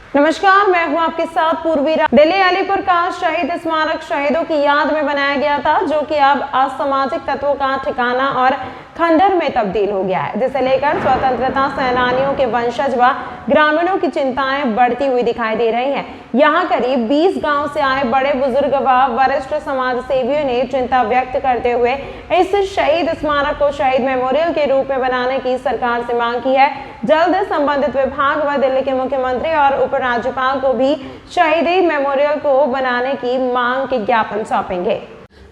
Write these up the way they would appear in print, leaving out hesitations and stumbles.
नमस्कार, मैं हूं आपके साथ पूर्वी। दिल्ली अलीपुर का शहीद स्मारक शहीदों की याद में बनाया गया था, जो कि अब असामाजिक तत्वों का ठिकाना और खंडर में तब्दील हो गया है, जिसे लेकर स्वतंत्रता सेनानियों के वंशज व ग्रामीणों की चिंताएं बढ़ती हुई दिखाई दे रही हैं। यहाँ करीब 20 गांव से आए बड़े बुजुर्ग व वरिष्ठ समाज सेवियों ने चिंता व्यक्त करते हुए इस शहीद स्मारक को शहीद मेमोरियल के रूप में बनाने की सरकार से मांग की है। जल्द संबंधित विभाग व दिल्ली के मुख्यमंत्री और उपराज्यपाल को भी शहीदी मेमोरियल को बनाने की मांग के ज्ञापन सौंपेंगे।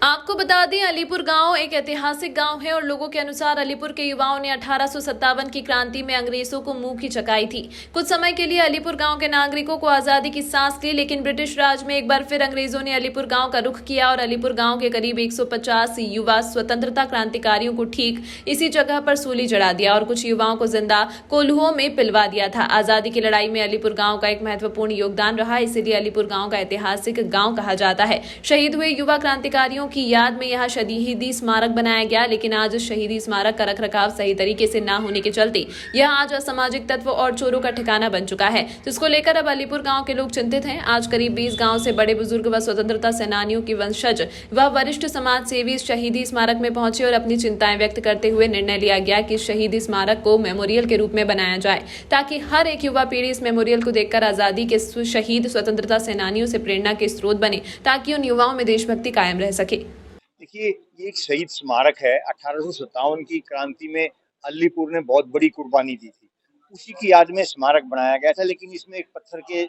आपको बता दें, अलीपुर गांव एक ऐतिहासिक गांव है और लोगों के अनुसार अलीपुर के युवाओं ने 1857 की क्रांति में अंग्रेजों को मुंह की चकाई थी। कुछ समय के लिए अलीपुर गांव के नागरिकों को आजादी की सांस ली, लेकिन ब्रिटिश राज में एक बार फिर अंग्रेजों ने अलीपुर गांव का रुख किया और अलीपुर गांव के करीब 150 युवा स्वतंत्रता क्रांतिकारियों को ठीक इसी जगह पर सूली चढ़ा दिया और कुछ युवाओं को जिंदा कोल्हुओं में पिलवा दिया था। आजादी की लड़ाई में अलीपुर गांव का एक महत्वपूर्ण योगदान रहा, इसीलिए अलीपुर गांव का ऐतिहासिक गांव कहा जाता है। शहीद हुए युवा क्रांतिकारियों की याद में यह शहीदी स्मारक बनाया गया, लेकिन आज शहीदी स्मारक का रखरखाव सही तरीके से न होने के चलते यह आज असामाजिक तत्व और चोरों का ठिकाना बन चुका है, जिसको लेकर अब अलीपुर गांव के लोग चिंतित हैं। आज करीब 20 गांव से बड़े बुजुर्ग व स्वतंत्रता सेनानियों की वंशज व वरिष्ठ समाज सेवी इस शहीदी स्मारक में पहुंचे और अपनी चिंताएं व्यक्त करते हुए निर्णय लिया गया कि शहीदी स्मारक को मेमोरियल के रूप में बनाया जाए, ताकि हर एक युवा पीढ़ी इस मेमोरियल को देखकर आजादी के शहीद स्वतंत्रता सेनानियों से प्रेरणा के स्रोत बने, ताकि उन युवाओं में देशभक्ति कायम रह सके। देखिए, ये एक शहीद स्मारक है। 1857 की क्रांति में अलीपुर ने बहुत बड़ी कुर्बानी दी थी, उसी की याद में स्मारक बनाया गया था। लेकिन इसमें एक पत्थर के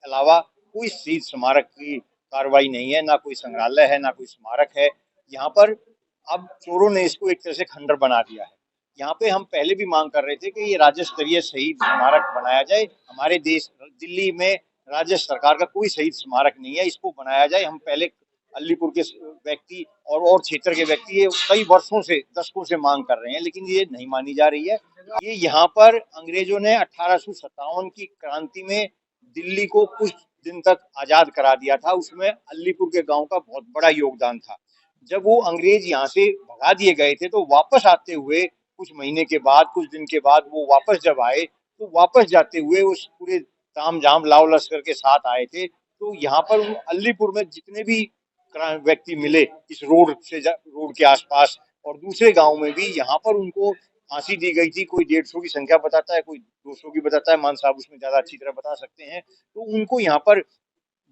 अलावा कोई शहीद स्मारक की कार्रवाई नहीं है, ना कोई संग्रहालय है, ना कोई स्मारक है। यहाँ पर अब चोरों ने इसको एक तरह से खंडर बना दिया है। यहाँ पे हम पहले भी मांग कर रहे थे कि ये राज्य स्तरीय शहीद स्मारक बनाया जाए। हमारे देश दिल्ली में राज्य सरकार का कोई शहीद स्मारक नहीं है, इसको बनाया जाए। हम पहले अलीपुर के व्यक्ति और क्षेत्र के व्यक्ति ये कई वर्षों से, दशकों से मांग कर रहे हैं, लेकिन ये नहीं मानी जा रही है। ये यहाँ पर अंग्रेजों ने 1857 की क्रांति में दिल्ली को कुछ दिन तक आजाद करा दिया था, उसमें अलीपुर के गांव का बहुत बड़ा योगदान था। जब वो अंग्रेज यहाँ से भगा दिए गए थे, तो वापस आते हुए कुछ महीने के बाद, कुछ दिन के बाद वो वापस जब आए, तो वापस जाते हुए उस पूरे ताम झाम लाव लश्कर के साथ आए थे। तो यहाँ पर अलीपुर में जितने भी व्यक्ति मिले इस रोड के आसपास और दूसरे गांव में भी, यहाँ पर उनको फांसी दी गई थी। कोई 150 की संख्या बताता है, कोई 200 की बताता है, मान साहब उसमें ज्यादा अच्छी तरह बता सकते हैं। तो उनको यहाँ पर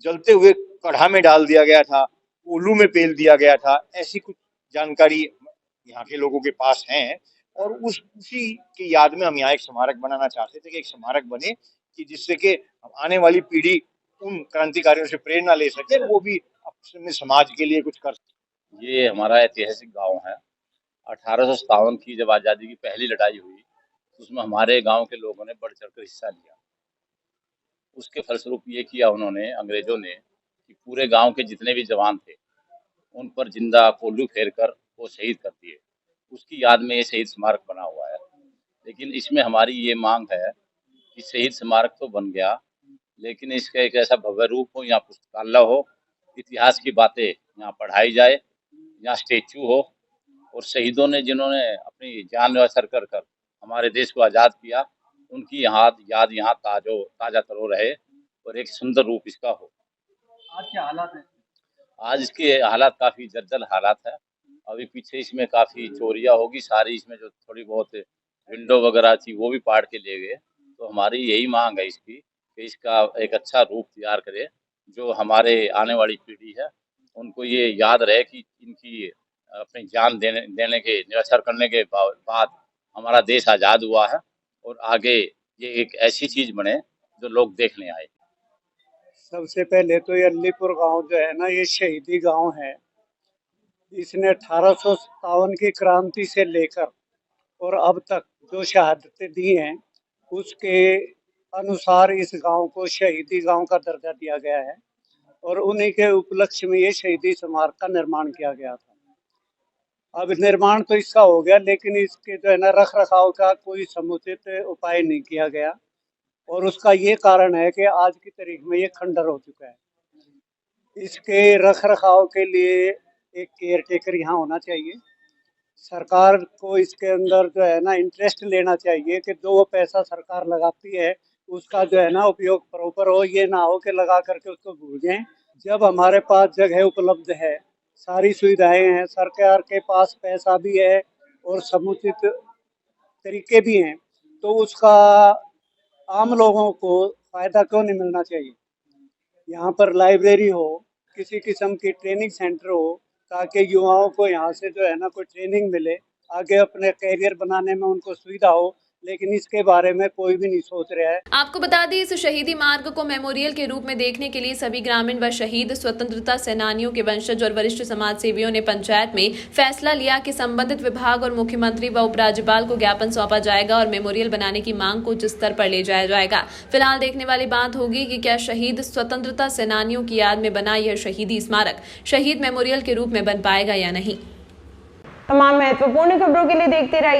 जलते हुए कढ़ा में डाल दिया गया था, कोल्हू में पेल दिया गया था। ऐसी कुछ जानकारी यहाँ के लोगों के पास है और उसी की याद में हम यहाँ एक स्मारक बनाना चाहते थे कि एक स्मारक बने कि जिससे कि आने वाली पीढ़ी उन क्रांतिकारियों से प्रेरणा ले सके, वो भी अपने समाज के लिए कुछ कर सके। ये हमारा ऐतिहासिक गांव है। 1857 की जब आज़ादी की पहली लड़ाई हुई, उसमें हमारे गांव के लोगों ने बढ़ चढ़कर हिस्सा लिया। उसके फलस्वरूप ये किया उन्होंने, अंग्रेजों ने, कि पूरे गांव के जितने भी जवान थे उन पर जिंदा कोल्हू फेर कर वो शहीद कर दिए। उसकी याद में ये शहीद स्मारक बना हुआ है। लेकिन इसमें हमारी ये मांग है कि शहीद स्मारक तो बन गया, लेकिन इसका एक ऐसा भव्य रूप हो, यहाँ पुस्तकालय हो, इतिहास की बातें यहाँ पढ़ाई जाए, यहाँ स्टेचू हो और शहीदों ने जिन्होंने अपनी जान न्यौछावर कर कर हमारे देश को आज़ाद किया, उनकी याद यहाँ ताजा तरो रहे और एक सुंदर रूप इसका हो। आज क्या हालात है? आज इसके हालात काफ़ी जर्जर हालात है। अभी पीछे इसमें काफ़ी चोरियां होगी सारी, इसमें जो थोड़ी बहुत विंडो वगैरह थी वो भी पाड़ के ले गए। तो हमारी यही मांग है इसकी कि इसका एक अच्छा रूप तैयार करे, जो हमारे आने वाली पीढ़ी है उनको ये याद रहे कि इनकी अपनी जान देने के, न्यौछावर करने के बाद हमारा देश आज़ाद हुआ है और आगे ये एक ऐसी चीज़ बने जो लोग देखने आए। सबसे पहले तो ये अलीपुर गांव जो है ना, ये शहीदी गांव है। इसने 1857 की क्रांति से लेकर और अब तक जो शहादतें दी हैं, उसके अनुसार इस गांव को शहीदी गांव का दर्जा दिया गया है और उन्हीं के उपलक्ष्य में ये शहीदी स्मारक का निर्माण किया गया था। अब निर्माण तो इसका हो गया, लेकिन इसके जो है ना रख रखाव का कोई समुचित उपाय नहीं किया गया और उसका ये कारण है कि आज की तारीख में ये खंडर हो चुका है। इसके रख रखाव के लिए एक केयर टेकर यहाँ होना चाहिए। सरकार को इसके अंदर जो है ना इंटरेस्ट लेना चाहिए कि जो वो पैसा सरकार लगाती है उसका जो है ना उपयोग प्रॉपर हो, ये ना हो कि लगा करके उसको भूल जाएं। जब हमारे पास जगह उपलब्ध है, सारी सुविधाएं हैं, सरकार के पास पैसा भी है और समुचित तरीके भी हैं, तो उसका आम लोगों को फायदा क्यों नहीं मिलना चाहिए। यहाँ पर लाइब्रेरी हो, किसी किस्म की ट्रेनिंग सेंटर हो, ताकि युवाओं को यहाँ से जो है ना कोई ट्रेनिंग मिले, आगे अपने करियर बनाने में उनको सुविधा हो, लेकिन इसके बारे में कोई भी नहीं सोच रहा है। आपको बता दें, इस शहीदी मार्ग को मेमोरियल के रूप में देखने के लिए सभी ग्रामीण व शहीद स्वतंत्रता सेनानियों के वंशज और वरिष्ठ समाज सेवियों ने पंचायत में फैसला लिया कि संबंधित विभाग और मुख्यमंत्री व उपराज्यपाल को ज्ञापन सौंपा जाएगा और मेमोरियल बनाने की मांग को उच्च स्तर पर ले जाया जाएगा। फिलहाल देखने वाली बात होगी कि क्या शहीद स्वतंत्रता सेनानियों की याद में बना यह शहीदी स्मारक शहीद मेमोरियल के रूप में बन पाएगा या नहीं। तमाम महत्वपूर्ण खबरों के लिए देखते रहिए